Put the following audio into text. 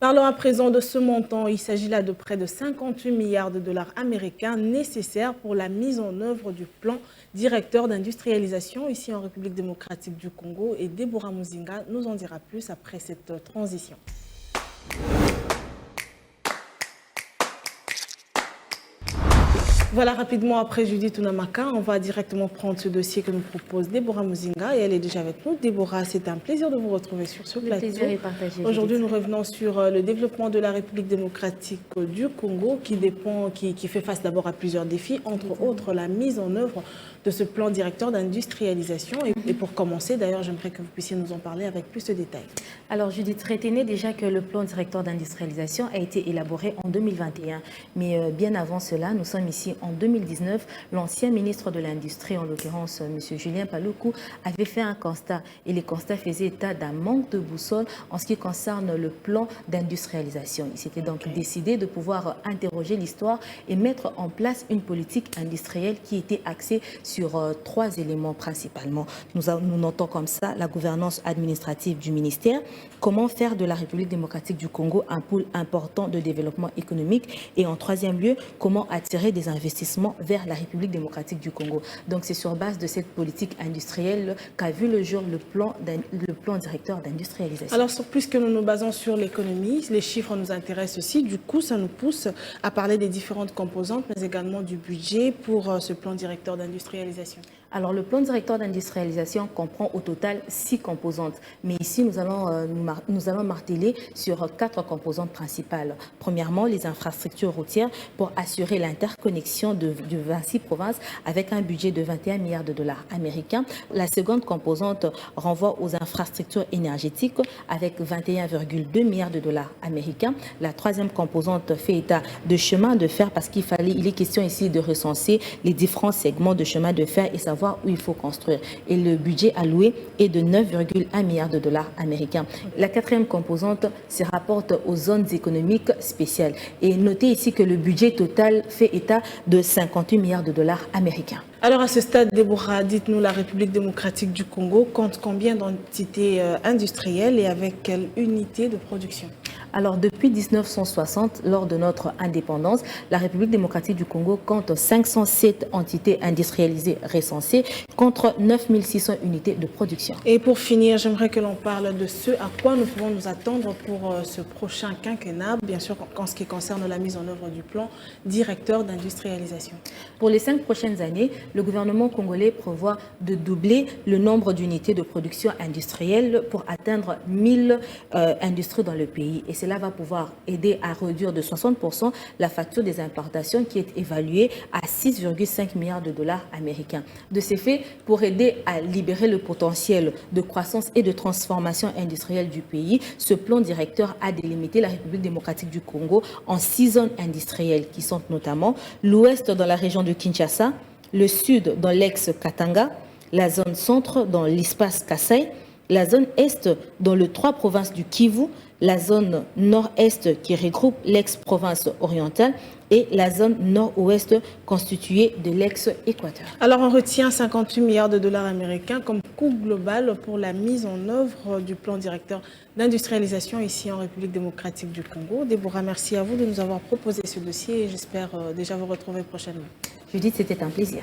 Parlons à présent de ce montant. Il s'agit là de près de 58 milliards de dollars américains nécessaires pour la mise en œuvre du plan directeur d'industrialisation ici en République démocratique du Congo. Et Deborah Muzinga nous en dira plus après cette transition. Voilà, rapidement après Judith Unamaka, on va directement prendre ce dossier que nous propose Deborah Muzinga et elle est déjà avec nous. Deborah, c'est un plaisir de vous retrouver sur ce plateau. Le plaisir est partagé. Aujourd'hui, nous revenons sur le développement de la République démocratique du Congo qui fait face d'abord à plusieurs défis, entre autres la mise en œuvre de ce plan directeur d'industrialisation. Et pour commencer, d'ailleurs, j'aimerais que vous puissiez nous en parler avec plus de détails. Alors, Judith, retenez déjà que le plan directeur d'industrialisation a été élaboré en 2021. Mais bien avant cela, nous sommes ici en 2019. L'ancien ministre de l'Industrie, en l'occurrence M. Julien Paluku, avait fait un constat. Et les constats faisaient état d'un manque de boussole en ce qui concerne le plan d'industrialisation. Il s'était donc décidé de pouvoir interroger l'histoire et mettre en place une politique industrielle qui était axée sur trois éléments principalement. Nous notons comme ça la gouvernance administrative du ministère, comment faire de la République démocratique du Congo un pôle important de développement économique et en troisième lieu, comment attirer des investissements vers la République démocratique du Congo. Donc c'est sur base de cette politique industrielle qu'a vu le jour le plan directeur d'industrialisation. Alors puisque nous nous basons sur l'économie, les chiffres nous intéressent aussi, du coup ça nous pousse à parler des différentes composantes mais également du budget pour ce plan directeur d'industrialisation. Alors, le plan directeur d'industrialisation comprend au total 6 composantes. Mais ici, nous allons marteler sur 4 composantes principales. Premièrement, les infrastructures routières pour assurer l'interconnexion de 26 provinces avec un budget de 21 milliards de dollars américains. La seconde composante renvoie aux infrastructures énergétiques avec 21,2 milliards de dollars américains. La troisième composante fait état de chemin de fer parce il est question ici de recenser les différents segments de chemin de fer et savoir où il faut construire. Et le budget alloué est de 9,1 milliards de dollars américains. La quatrième composante se rapporte aux zones économiques spéciales. Et notez ici que le budget total fait état de 58 milliards de dollars américains. Alors à ce stade, Deborah, dites-nous, la République démocratique du Congo compte combien d'entités industrielles et avec quelle unité de production? Alors, depuis 1960, lors de notre indépendance, la République démocratique du Congo compte 507 entités industrialisées recensées contre 9600 unités de production. Et pour finir, j'aimerais que l'on parle de ce à quoi nous pouvons nous attendre pour ce prochain quinquennat, bien sûr en ce qui concerne la mise en œuvre du plan directeur d'industrialisation. Pour les 5 prochaines années, le gouvernement congolais prévoit de doubler le nombre d'unités de production industrielle pour atteindre 1000 industries dans le pays. Et cela va pouvoir aider à réduire de 60% la facture des importations qui est évaluée à 6,5 milliards de dollars américains. De ces faits, pour aider à libérer le potentiel de croissance et de transformation industrielle du pays, ce plan directeur a délimité la République démocratique du Congo en 6 zones industrielles qui sont notamment l'ouest dans la région de Kinshasa, le sud dans l'ex-Katanga, la zone centre dans l'espace Kasaï, la zone est dans les 3 provinces du Kivu, la zone nord-est qui regroupe l'ex-province orientale et la zone nord-ouest constituée de l'ex-Équateur. Alors on retient 58 milliards de dollars américains comme coût global pour la mise en œuvre du plan directeur d'industrialisation ici en République démocratique du Congo. Deborah, merci à vous de nous avoir proposé ce dossier et j'espère déjà vous retrouver prochainement. Judith, c'était un plaisir.